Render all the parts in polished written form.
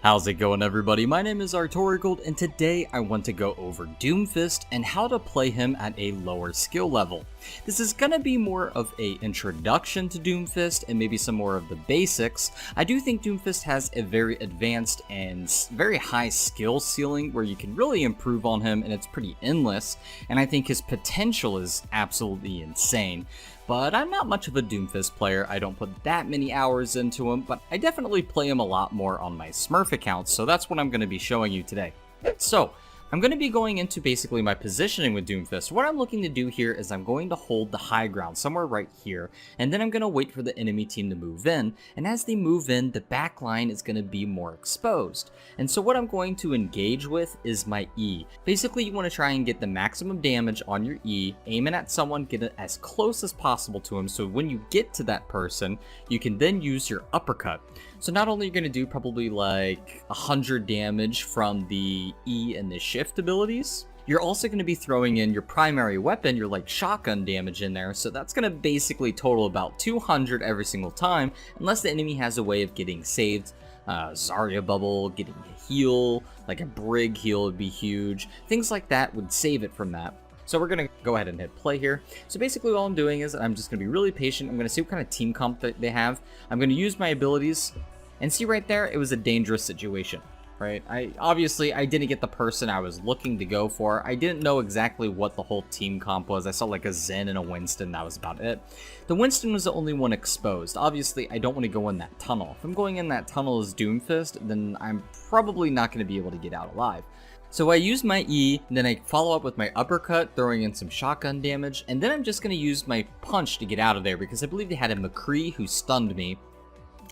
How's it going, everybody? My name is Artorigold, and today I want to go over Doomfist and how to play him at a lower skill level. This is going to be more of a introduction to Doomfist and maybe some more of the basics. I do think Doomfist has a very advanced and very high skill ceiling where you can really improve on him, and it's pretty endless, and I think his potential is absolutely insane. But I'm not much of a Doomfist player. I don't put that many hours into him, but I definitely play him a lot more on my Smurf accounts, so that's what I'm going to be showing you today. So, I'm going to be going into basically my positioning with Doomfist. What I'm looking to do here is I'm going to hold the high ground somewhere right here, and then I'm going to wait for the enemy team to move in, and as they move in, the back line is going to be more exposed. And so what I'm going to engage with is my E. Basically, you want to try and get the maximum damage on your E, aim it at someone, get it as close as possible to him, so when you get to that person, you can then use your uppercut. So not only are you going to do probably like 100 damage from the E and the shift abilities, you're also going to be throwing in your primary weapon, your like shotgun damage in there, so that's going to basically total about 200 every single time, unless the enemy has a way of getting saved. Zarya bubble, getting a heal, like a Brig heal would be huge. Things like that would save it from that. So we're going to go ahead and hit play here. So basically all I'm doing is I'm just going to be really patient. I'm going to see what kind of team comp that they have. I'm going to use my abilities, and see right there, it was a dangerous situation, right? Obviously I didn't get the person I was looking to go for. I didn't know exactly what the whole team comp was. I saw like a Zen and a Winston, that was about it. The Winston was the only one exposed. Obviously I don't want to go in that tunnel. If I'm going in that tunnel as Doomfist, then I'm probably not going to be able to get out alive. So I use my E, and then I follow up with my uppercut, throwing in some shotgun damage, and then I'm just going to use my punch to get out of there, because I believe they had a McCree who stunned me.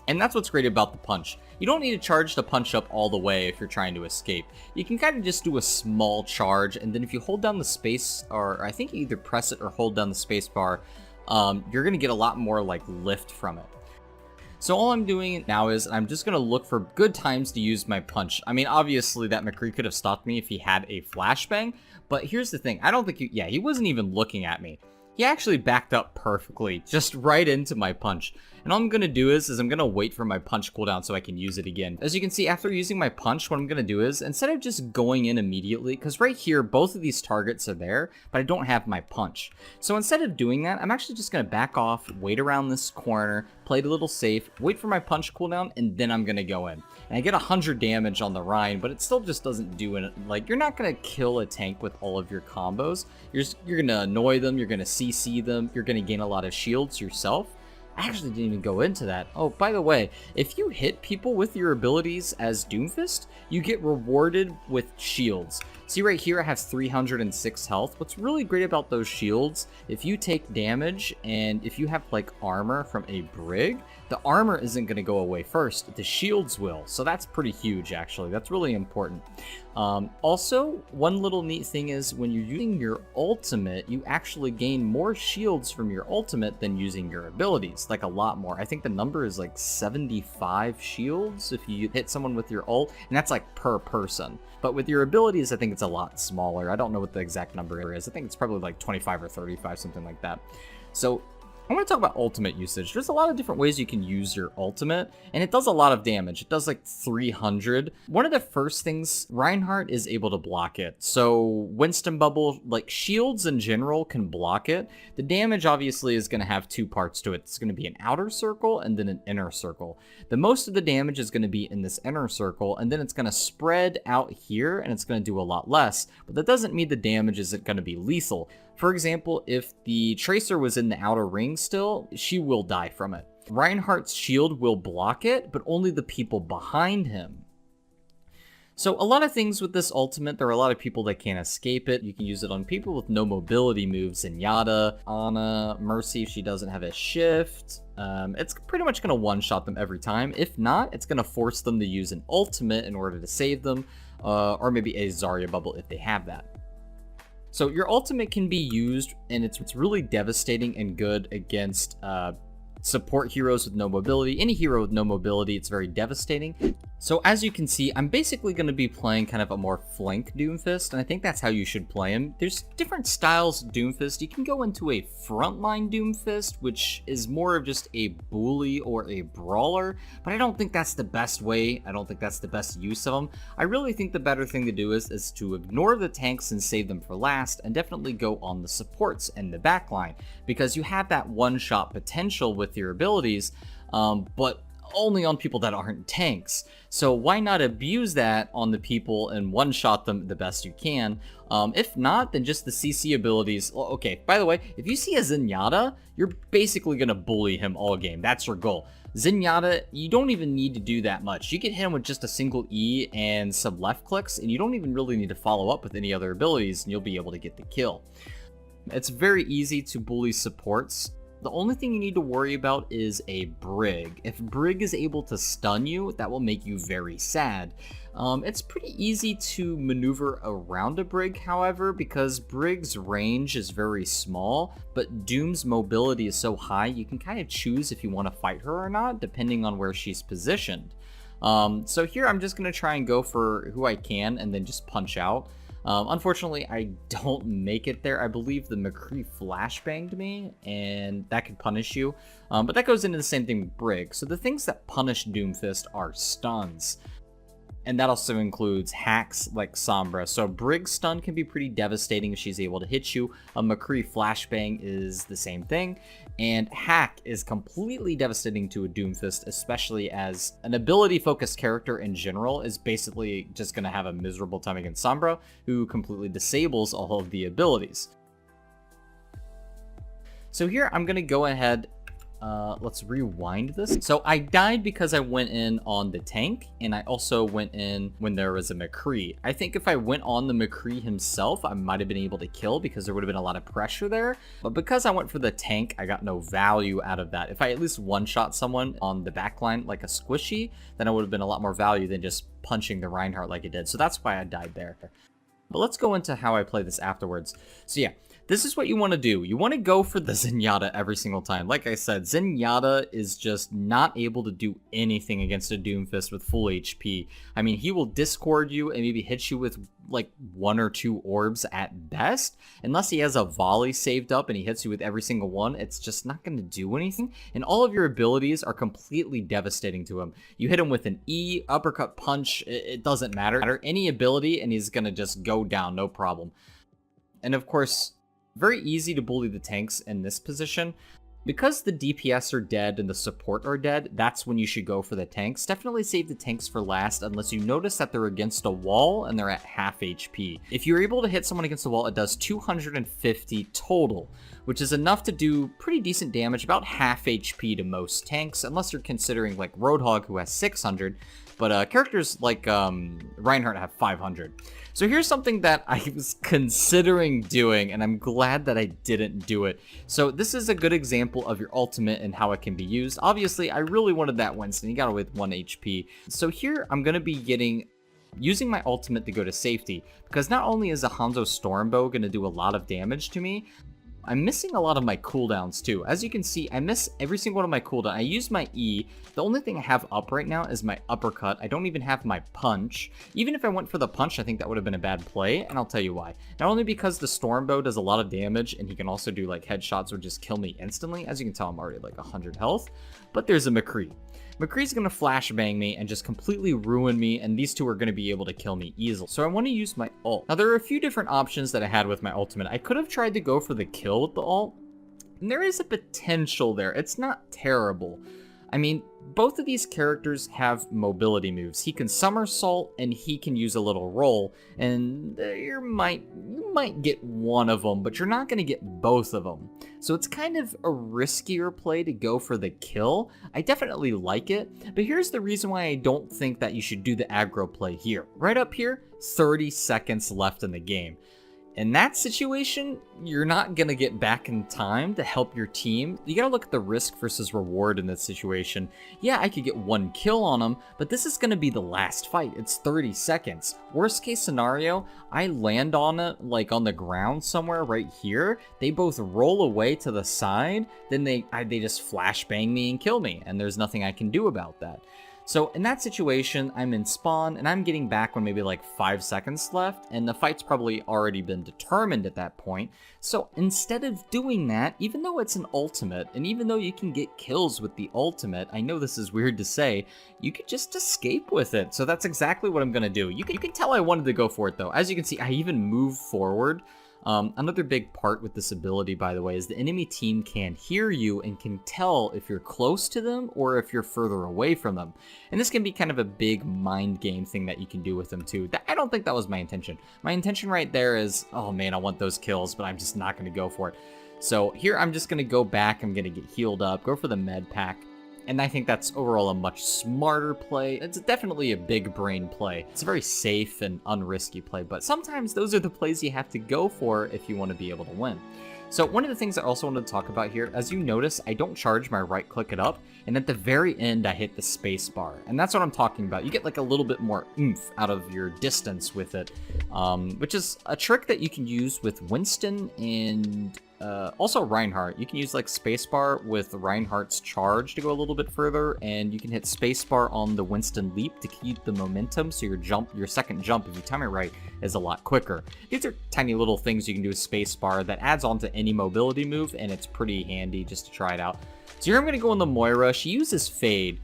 And that's what's great about the punch. You don't need to charge the punch up all the way if you're trying to escape. You can kind of just do a small charge, and then if you hold down the space, or I think you either press it or hold down the space bar, you're going to get a lot more like lift from it. So all I'm doing now is I'm just going to look for good times to use my punch. I mean, obviously that McCree could have stopped me if he had a flashbang, but here's the thing. I don't think he wasn't even looking at me. He actually backed up perfectly, just right into my punch. And all I'm going to do is I'm going to wait for my punch cooldown so I can use it again. As you can see, after using my punch, what I'm going to do is, instead of just going in immediately, because right here, both of these targets are there, but I don't have my punch. So instead of doing that, I'm actually just going to back off, wait around this corner, play it a little safe, wait for my punch cooldown, and then I'm going to go in. And I get 100 damage on the Rhine, but it still just doesn't do it. Like, you're not going to kill a tank with all of your combos. You're going to annoy them, you're going to CC them, you're going to gain a lot of shields yourself. I actually didn't even go into that. Oh, by the way, if you hit people with your abilities as Doomfist, you get rewarded with shields. See right here, I have 306 health. What's really great about those shields, if you take damage and if you have like armor from a Brig, the armor isn't going to go away first. The shields will. So that's pretty huge, actually. That's really important. Also, one little neat thing is when you're using your ultimate, you actually gain more shields from your ultimate than using your abilities. Like a lot more. I think the number is like 75 shields if you hit someone with your ult, and that's like per person. But with your abilities, I think it's a lot smaller. I don't know what the exact number is. I think it's probably like 25 or 35, something like that. So I want to talk about ultimate usage. There's a lot of different ways you can use your ultimate, and it does a lot of damage. It does like 300. One of the first things, Reinhardt is able to block it. So Winston Bubble, like shields in general, can block it. The damage obviously is going to have two parts to it. It's going to be an outer circle and then an inner circle. The most of the damage is going to be in this inner circle, and then it's going to spread out here, and it's going to do a lot less. But that doesn't mean the damage isn't going to be lethal. For example, if the Tracer was in the outer ring still, she will die from it. Reinhardt's shield will block it, but only the people behind him. So a lot of things with this ultimate, there are a lot of people that can't escape it. You can use it on people with no mobility moves, Zenyatta, Ana, Mercy if she doesn't have a shift. It's pretty much going to one-shot them every time. If not, it's going to force them to use an ultimate in order to save them, or maybe a Zarya bubble if they have that. So your ultimate can be used, and it's really devastating and good against support heroes with no mobility. Any hero with no mobility, it's very devastating. So as you can see, I'm basically going to be playing kind of a more flank Doomfist, and I think that's how you should play him. There's different styles of Doomfist. You can go into a frontline Doomfist, which is more of just a bully or a brawler, but I don't think that's the best way. I don't think that's the best use of them. I really think the better thing to do is to ignore the tanks and save them for last, and definitely go on the supports and the backline, because you have that one-shot potential with your abilities, but only on people that aren't tanks. So why not abuse that on the people and one-shot them the best you can? If not, then just the CC abilities. Okay, by the way, if you see a Zenyatta, you're basically going to bully him all game. That's your goal. Zenyatta, you don't even need to do that much. You can hit him with just a single E and some left clicks, and you don't even really need to follow up with any other abilities, and you'll be able to get the kill. It's very easy to bully supports. The only thing you need to worry about is a Brig. If Brig is able to stun you, that will make you very sad. It's pretty easy to maneuver around a Brig, however, because Brig's range is very small, but Doom's mobility is so high, you can kind of choose if you want to fight her or not, depending on where she's positioned. So here I'm just going to try and go for who I can and then just punch out. Unfortunately, I don't make it there. I believe the McCree flashbanged me, and that could punish you. But that goes into the same thing with Brig. So the things that punish Doomfist are stuns. And that also includes hacks like Sombra. So Brig's stun can be pretty devastating if she's able to hit you. A McCree flashbang is the same thing. And hack is completely devastating to a Doomfist, especially as an ability-focused character in general is basically just going to have a miserable time against Sombra, who completely disables all of the abilities. So here I'm going to go ahead. Let's rewind this. So I died because I went in on the tank, and I also went in when there was a McCree. I think if I went on the McCree himself, I might have been able to kill because there would have been a lot of pressure there. But because I went for the tank, I got no value out of that. If I at least one-shot someone on the backline like a squishy, then it would have been a lot more value than just punching the Reinhardt like it did. So that's why I died there. But let's go into how I play this afterwards. So yeah, this is what you want to do. You want to go for the Zenyatta every single time. Like I said, Zenyatta is just not able to do anything against a Doomfist with full HP. I mean, he will discord you and maybe hit you with like 1 or 2 orbs at best. Unless he has a volley saved up and he hits you with every single one, it's just not going to do anything. And all of your abilities are completely devastating to him. You hit him with an E, uppercut, punch, it doesn't matter. Any ability and he's going to just go down, no problem. And of course, very easy to bully the tanks in this position. Because the DPS are dead and the support are dead, that's when you should go for the tanks. Definitely save the tanks for last unless you notice that they're against a wall and they're at half HP. If you're able to hit someone against the wall, it does 250 total, which is enough to do pretty decent damage, about half HP to most tanks, unless you're considering like Roadhog, who has 600, but characters like Reinhardt have 500. So here's something that I was considering doing, and I'm glad that I didn't do it. So this is a good example of your ultimate and how it can be used. Obviously, I really wanted that Winston. He got away with 1 HP. So here I'm going to be using my ultimate to go to safety, because not only is a Hanzo Stormbow going to do a lot of damage to me, I'm missing a lot of my cooldowns too. As you can see, I miss every single one of my cooldowns. I use my E. The only thing I have up right now is my uppercut. I don't even have my punch. Even if I went for the punch, I think that would have been a bad play, and I'll tell you why. Not only because the Stormbow does a lot of damage, and he can also do like headshots or just kill me instantly. As you can tell, I'm already like 100 health, but there's a McCree. McCree's going to flashbang me and just completely ruin me, and these two are going to be able to kill me easily. So I want to use my ult. Now, there are a few different options that I had with my ultimate. I could have tried to go for the kill with the ult, and there is a potential there. It's not terrible. I mean, both of these characters have mobility moves. He can somersault and he can use a little roll, and you might get one of them, but you're not going to get both of them. So it's kind of a riskier play to go for the kill. I definitely like it, but here's the reason why I don't think that you should do the aggro play here. Right up here, 30 seconds left in the game. In that situation, you're not going to get back in time to help your team. You got to look at the risk versus reward in this situation. Yeah, I could get 1 kill on them, but this is going to be the last fight. It's 30 seconds. Worst case scenario, I land on it like on the ground somewhere right here. They both roll away to the side, then they just flashbang me and kill me, and there's nothing I can do about that. So in that situation, I'm in spawn, and I'm getting back when maybe like 5 seconds left, and the fight's probably already been determined at that point. So instead of doing that, even though it's an ultimate, and even though you can get kills with the ultimate, I know this is weird to say, you could just escape with it. So that's exactly what I'm gonna do. You can tell I wanted to go for it though. As you can see, I even move forward. Another big part with this ability, by the way, is the enemy team can hear you and can tell if you're close to them or if you're further away from them. And this can be kind of a big mind game thing that you can do with them too. I don't think that was my intention. My intention right there is, oh man, I want those kills, but I'm just not going to go for it. So here I'm just going to go back, I'm going to get healed up, go for the med pack. And I think that's overall a much smarter play. It's definitely a big brain play. It's a very safe and unrisky play, but sometimes those are the plays you have to go for if you want to be able to win. So one of the things I also wanted to talk about here, as you notice, I don't charge my right click it up, and at the very end I hit the space bar. And that's what I'm talking about. You get like a little bit more oomph out of your distance with it, which is a trick that you can use with Winston and also Reinhardt. You can use like spacebar with Reinhardt's charge to go a little bit further, and you can hit spacebar on the Winston leap to keep the momentum, so your second jump, if you time it right, is a lot quicker. These are tiny little things you can do with spacebar that adds on to any mobility move, and it's pretty handy just to try it out. So here I'm going to go on the Moira. She uses Fade.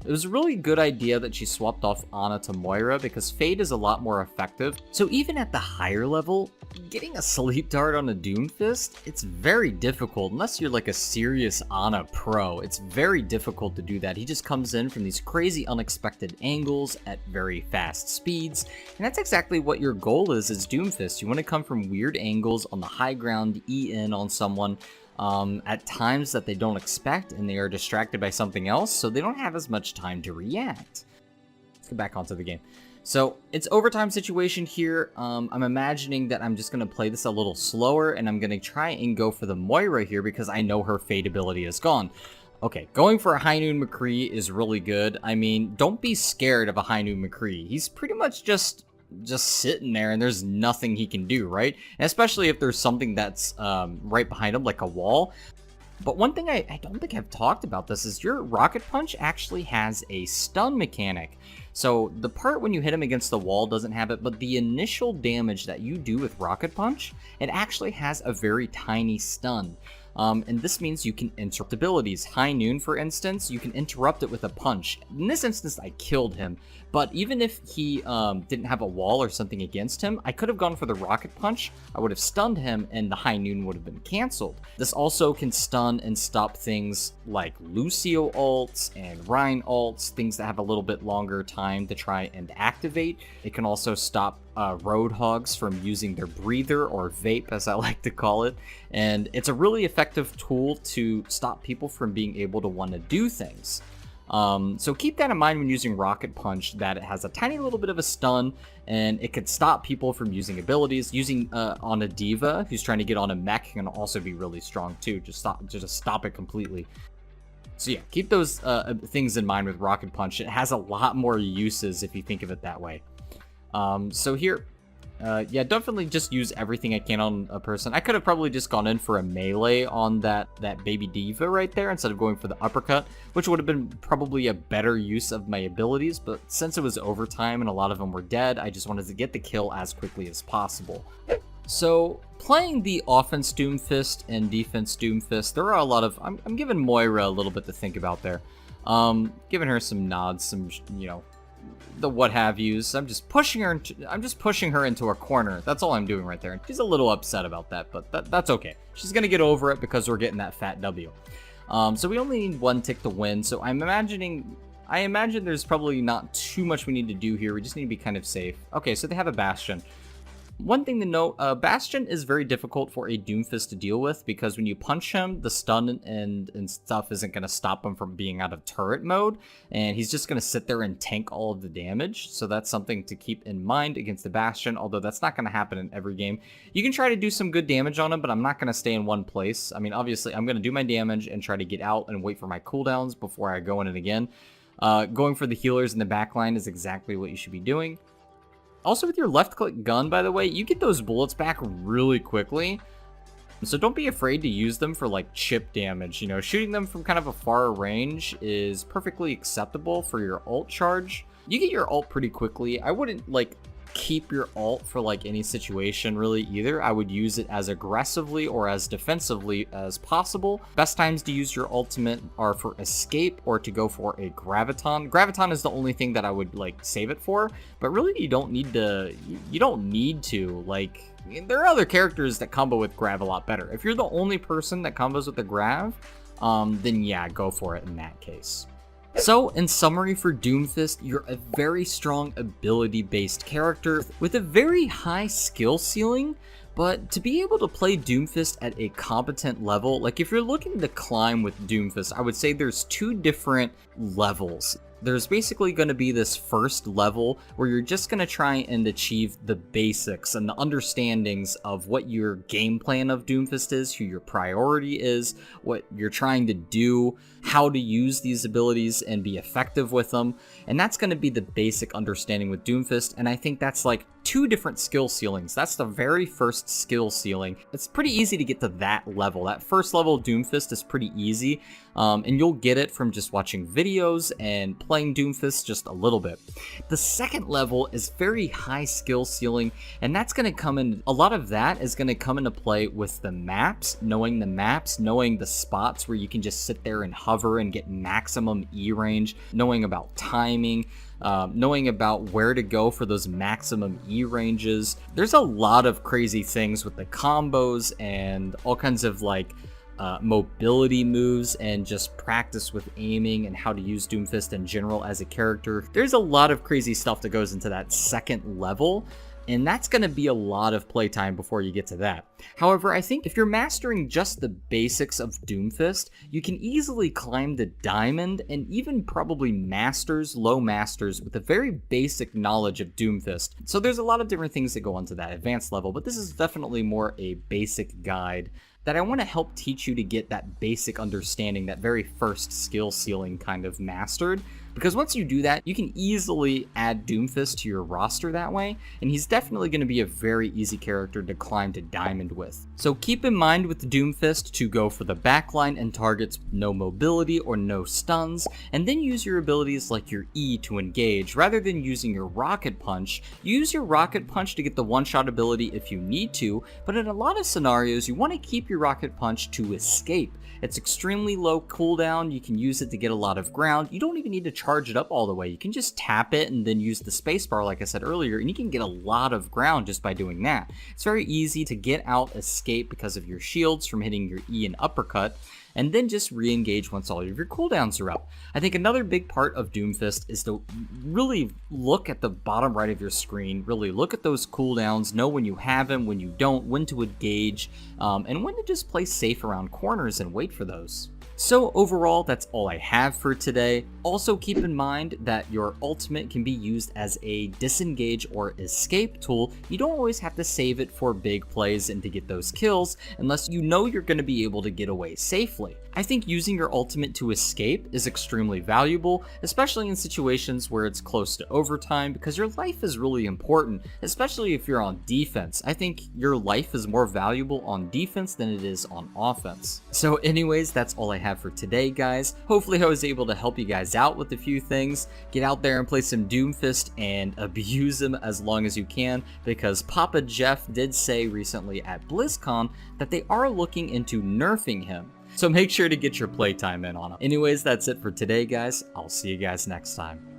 It was a really good idea that she swapped off Ana to Moira because Fade is a lot more effective. So even at the higher level, getting a sleep dart on a Doomfist, it's very difficult unless you're like a serious Ana pro. It's very difficult to do that. He just comes in from these crazy unexpected angles at very fast speeds, and that's exactly what your goal is as Doomfist. You want to come from weird angles on the high ground, E in on someone, at times that they don't expect, and they are distracted by something else, so they don't have as much time to react. Let's get back onto the game. So it's overtime situation here. I'm imagining that I'm just going to play this a little slower, and I'm going to try and go for the Moira here because I know her Fade ability is gone. Okay, going for a High Noon McCree is really good. I mean, don't be scared of a High Noon McCree. He's pretty much just sitting there, and there's nothing he can do, right? And especially if there's something that's right behind him, like a wall. But one thing I don't think I've talked about this is your Rocket Punch actually has a stun mechanic. So the part when you hit him against the wall doesn't have it, but the initial damage that you do with Rocket Punch, it actually has a very tiny stun. And this means you can interrupt abilities. High Noon, for instance, you can interrupt it with a punch. In this instance, I killed him, but even if he didn't have a wall or something against him, I could have gone for the Rocket Punch, I would have stunned him, and the High Noon would have been cancelled. This also can stun and stop things like Lucio ults and Rhine ults, things that have a little bit longer time to try and activate. It can also stop Roadhogs from using their breather, or vape as I like to call it, and it's a really effective tool to stop people from being able to want to do things. So keep that in mind when using Rocket Punch, that it has a tiny little bit of a stun, and it could stop people from using abilities. Using on a diva who's trying to get on a mech can also be really strong too. Just stop it completely. So yeah, keep those things in mind with Rocket Punch. It has a lot more uses if you think of it that way. So here, yeah, definitely just use everything I can on a person. I could have probably just gone in for a melee on that baby diva right there instead of going for the uppercut, which would have been probably a better use of my abilities, but since it was overtime and a lot of them were dead, I just wanted to get the kill as quickly as possible. So playing the offense Doomfist and defense Doomfist, there are a lot of, I'm giving Moira a little bit to think about there. Giving her some nods, some, you know, the what have yous. I'm just pushing her into a corner. That's all I'm doing right there. And she's a little upset about that, but that's okay. She's gonna get over it because we're getting that fat W. So we only need one tick to win. So I imagine there's probably not too much we need to do here. We just need to be kind of safe. Okay, so they have a Bastion. One thing to note, Bastion is very difficult for a Doomfist to deal with because when you punch him, the stun and stuff isn't going to stop him from being out of turret mode, and he's just going to sit there and tank all of the damage. So that's something to keep in mind against the Bastion, although that's not going to happen in every game. You can try to do some good damage on him, but I'm not going to stay in one place. I mean, obviously, I'm going to do my damage and try to get out and wait for my cooldowns before I go in it again. Going for the healers in the backline is exactly what you should be doing. Also, with your left-click gun, by the way, you get those bullets back really quickly. So don't be afraid to use them for like chip damage. You know, shooting them from kind of a far range is perfectly acceptable for your ult charge. You get your ult pretty quickly. I wouldn't like keep your ult for like any situation really either. I would use it as aggressively or as defensively as possible. Best times to use your ultimate are for escape or to go for a graviton. Graviton is the only thing that I would like save it for, but really you don't need to like, there are other characters that combo with grav a lot better. If you're the only person that combos with the grav, then yeah, go for it in that case. So, in summary for Doomfist, you're a very strong ability-based character with a very high skill ceiling, but to be able to play Doomfist at a competent level, like if you're looking to climb with Doomfist, I would say there's two different levels. There's basically going to be this first level where you're just going to try and achieve the basics and the understandings of what your game plan of Doomfist is, who your priority is, what you're trying to do, how to use these abilities and be effective with them. And that's going to be the basic understanding with Doomfist. And I think that's like two different skill ceilings. That's the very first skill ceiling. It's pretty easy to get to that level. That first level of Doomfist is pretty easy. And you'll get it from just watching videos and playing Doomfist just a little bit. The second level is very high skill ceiling, and that's going to come in, a lot of that is going to come into play with the maps, knowing the spots where you can just sit there and hover and get maximum E range, knowing about timing, knowing about where to go for those maximum E ranges. There's a lot of crazy things with the combos and all kinds of like mobility moves and just practice with aiming and how to use Doomfist in general as a character. There's a lot of crazy stuff that goes into that second level, and that's going to be a lot of playtime before you get to that. However, I think if you're mastering just the basics of Doomfist, you can easily climb to Diamond and even probably Masters, low Masters, with a very basic knowledge of Doomfist. So there's a lot of different things that go onto that advanced level, but this is definitely more a basic guide that I want to help teach you to get that basic understanding, that very first skill ceiling kind of mastered. Because once you do that, you can easily add Doomfist to your roster that way, and he's definitely going to be a very easy character to climb to Diamond with. So keep in mind with Doomfist to go for the backline and targets no mobility or no stuns, and then use your abilities like your E to engage. Rather than using your Rocket Punch, use your Rocket Punch to get the one-shot ability if you need to, but in a lot of scenarios, you want to keep your Rocket Punch to escape. It's extremely low cooldown, you can use it to get a lot of ground, you don't even need to charge it up all the way, you can just tap it and then use the spacebar like I said earlier, and you can get a lot of ground just by doing that. It's very easy to get out, escape because of your shields from hitting your E and uppercut, and then just re-engage once all of your cooldowns are up. I think another big part of Doomfist is to really look at the bottom right of your screen, really look at those cooldowns, know when you have them, when you don't, when to engage, and when to just play safe around corners and wait for those. So overall, that's all I have for today. Also keep in mind that your ultimate can be used as a disengage or escape tool. You don't always have to save it for big plays and to get those kills unless you know you're going to be able to get away safely. I think using your ultimate to escape is extremely valuable, especially in situations where it's close to overtime, because your life is really important, especially if you're on defense. I think your life is more valuable on defense than it is on offense. So anyways, that's all I have for today, guys. Hopefully I was able to help you guys out with a few things. Get out there and play some Doomfist and abuse him as long as you can, because Papa Jeff did say recently at BlizzCon that they are looking into nerfing him. So make sure to get your playtime in on him. Anyways, that's it for today, guys. I'll see you guys next time.